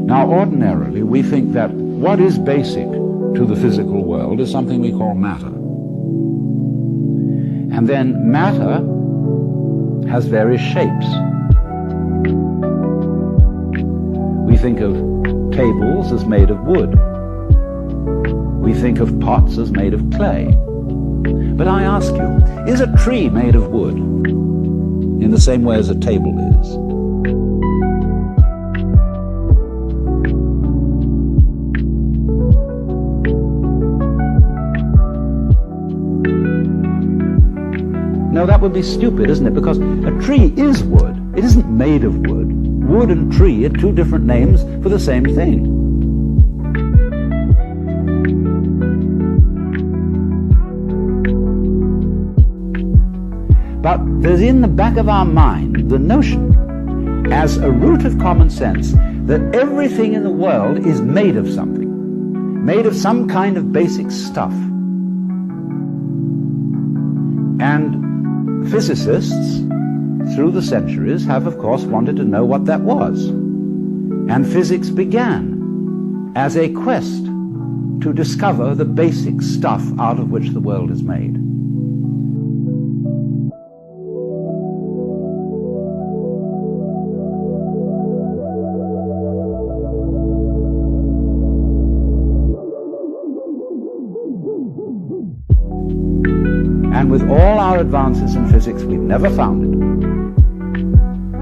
Now, ordinarily, we think that what is basic to the physical world is something we call matter. And then matter has various shapes. We think of tables as made of wood. We think of pots as made of clay. But I ask you, is a tree made of wood in the same way as a table is? No, that would be stupid, isn't it? Because a tree is wood. It isn't made of wood. Wood and tree are two different names for the same thing. But there's in the back of our mind the notion, as a root of common sense, that everything in the world is made of something, made of some kind of basic stuff. And physicists, through the centuries, have of course wanted to know what that was. And physics began as a quest to discover the basic stuff out of which the world is made. And with all our advances in physics, we've never found it.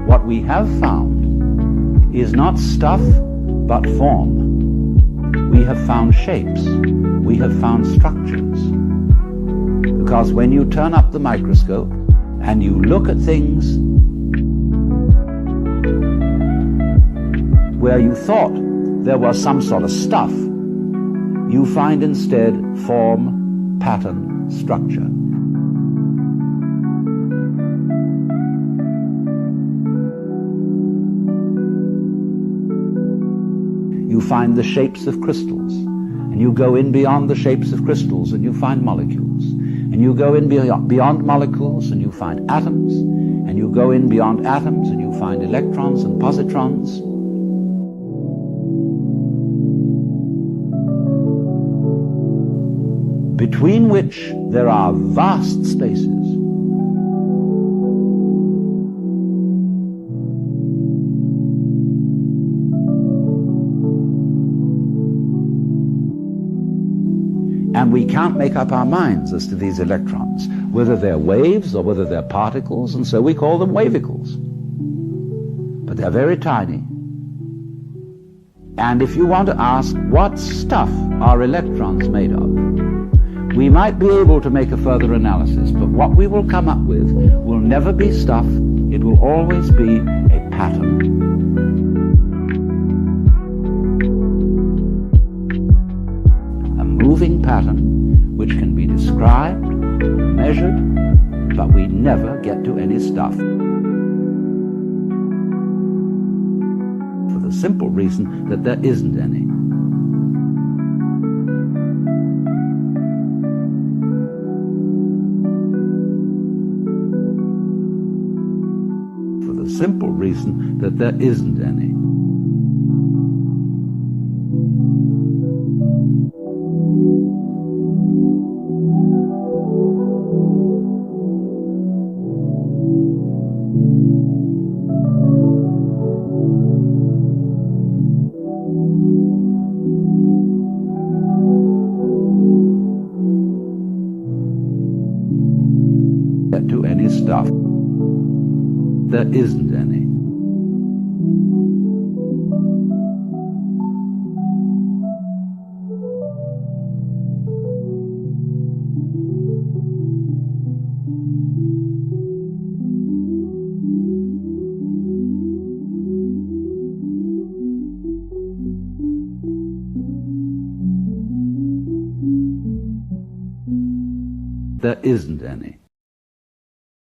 What we have found is not stuff, but form. We have found shapes. We have found structures. Because when you turn up the microscope and you look at things where you thought there was some sort of stuff, you find instead form, pattern, structure. You find the shapes of crystals, and you go in beyond the shapes of crystals and you find molecules, and you go in beyond molecules and you find atoms, and you go in beyond atoms and you find electrons and positrons. Between which there are vast spaces. And we can't make up our minds as to these electrons, whether they're waves or whether they're particles, and so we call them wavicles. But they're very tiny. And if you want to ask what stuff are electrons made of, we might be able to make a further analysis, but what we will come up with will never be stuff. It will always be a pattern. Moving pattern which can be described, measured, but we never get to any stuff. For the simple reason that there isn't any. For the simple reason that there isn't any. To any stuff. There isn't any. There isn't any.